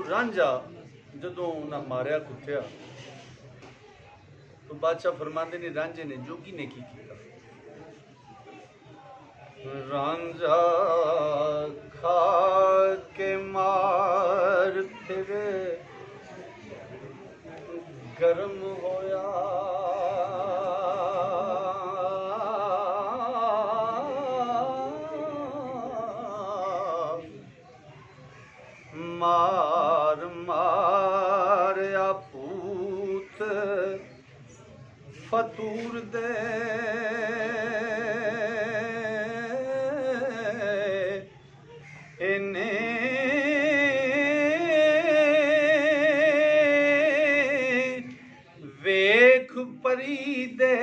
रांझा जदों उन्हें मारिया कुटिया तो बादशाह फरमाते ने रांझे ने जोगी ने की किया। रांझा खा के मार फिर गर्म होया, मार मारया पूत फतूर दे, वेख परी दे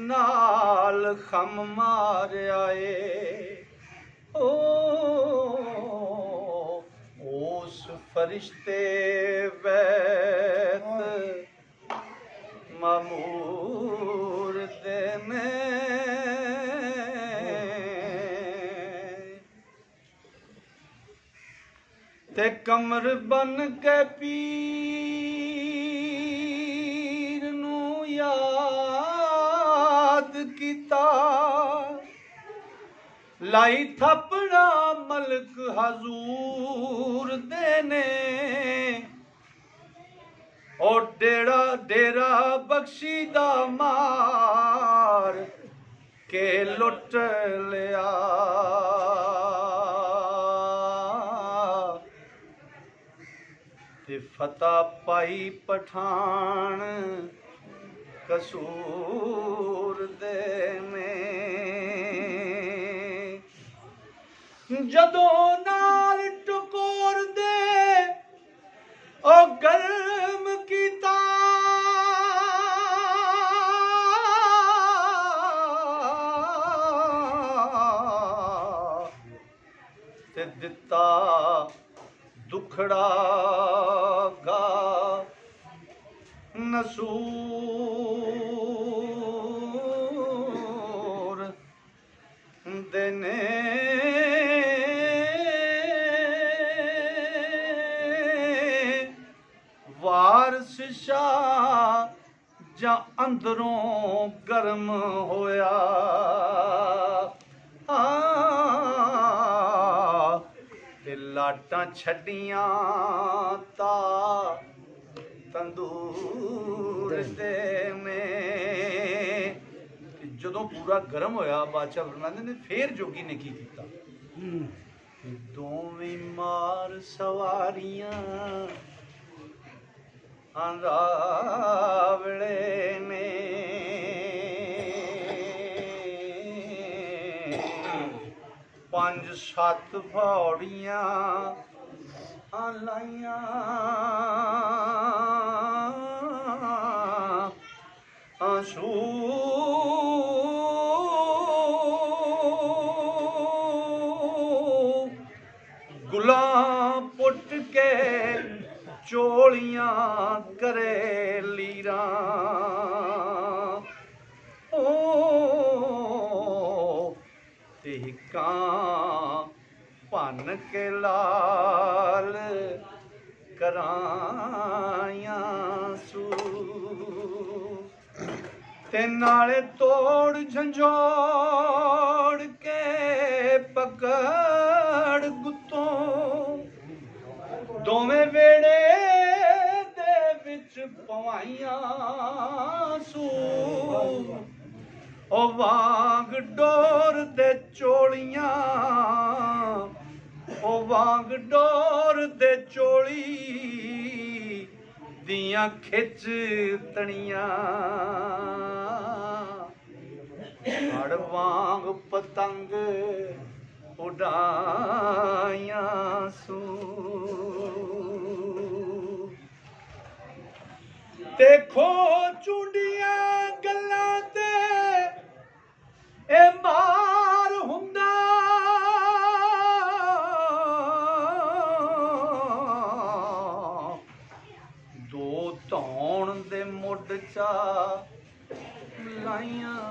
नाल खम मारिया ओ उस फरिश्ते वैत मामूर दे में ते कमर बन के पीर नू याद किता, लाई थपड़ा मलक हजूर देने और डेरा बख्शी दा मार के लुट लिया। ते फतह पाई पठान कसूर दे में, जदों नाल टकोर दे ओ गर्म कीता, ते दिता दुखड़ा गा नसूर देने वारस शाह जा अंदरों गर्म होया, लाटां छड्डियां ता तंदूर दे में। जदों पूरा गर्म होया बादशाह फरमांदे ने फिर जोगी ने की कीता, दोवें मार सवारियां रावले ने, पंज सत्त पौड़ियां लाइयां, आंसू गुलां पुट के चोलियां करे लीरा, ओ भन के लाल कराया सू, ते नाले तोड़ झंझोड़ के पकड़ गुत्तों, दोवें वेड़े दे विच पवाइयां सू, ओ वांग डोर दे चोलियां, ओ वांग डोर दे चोली दियां खिच तनियां, हड़ वांग पतंग उड़ाइयां सू, देखो चूड़ियां गल्लां ते ए मार हुंदा, दो धौण दे मुड चा लाइयां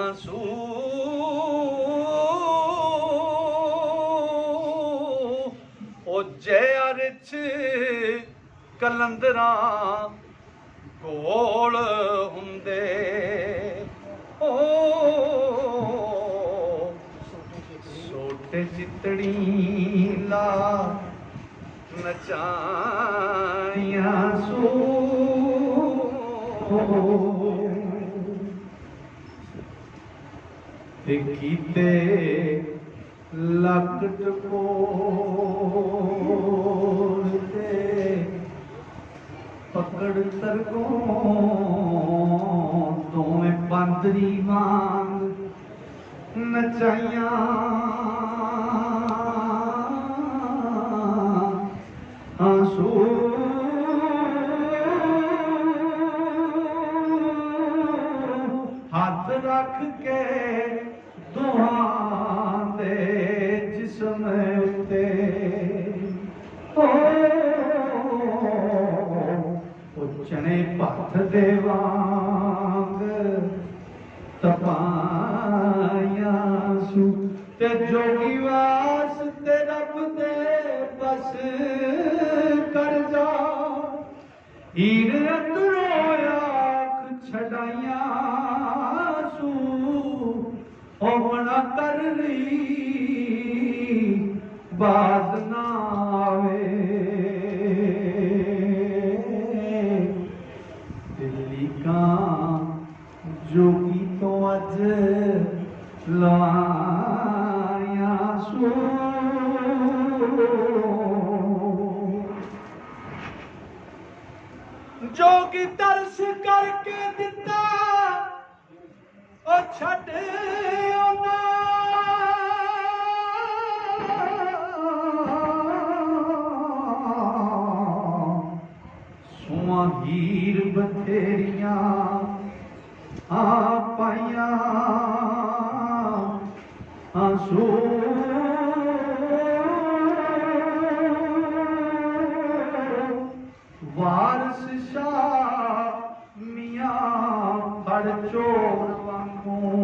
आंसू, ओ ਜੈ ਰਿਛ ਕਲੰਦਰਾਂ ਕੋਲ ਹੁੰਦੇ ਓ ਸੋਟੇ ਚਿਤੜੀ ਲਾ ਨਚਾਈਆਂ ਸੂ ਤੇ ਕੀਤੇ ਲੱਕ ਟਕੋਰ ਤੇ ਪਕੜ ਤਰਗੋਂ ਦੋਵੇਂ ਬਾਂਦਰੀ ਵਾਂਗ ਨਚਾਈਆਂ ਆਂਸੂ ਹੱਥ ਰੱਖ ਕੇ ਦੋਹਾਂ ਦੇ ਜਿਸਮ ਉੱਤੇ ਚਣੇ ਭੱਥ ਦੇ ਵਾਂਗ ਤਪਾਈਆਂ ਸੂ ਤੇ ਜੋਗੀ ਵਾਸਤੇ ਰੱਬ ਦੇ ਬਸ ਕਰ ਜਾ ਹੀਰ ਅੰਦਰੋਂ ਆਖ ਛਡਾਈਆਂ ਸੂ ਹੋਣਾ ਕਰ ਲਈ ਬਾਜ਼ ਨਾ ਆਵੇ ਦਿੱਲੀ ਕਾਂ ਜੋਗੀ ਤੋਂ ਅੱਜ ਲਾਇਆ ਸੂ ਜੋਗੀ ਤਰਸ ਕਰਕੇ ਦਿੱਤਾ ਉਹ ਛੱਡ ਉਹਨਾਂ ਸੁਆ ਹੀਰ ਬਥੇਰੀਆਂ ਆ ਪਾਈਆਂ ਆਂਸੂ ਵਾਰਸ ਸ਼ਾਹ ਮੀਆਂ ਫੜ ਚੋਰ ਵਾਂਗੂ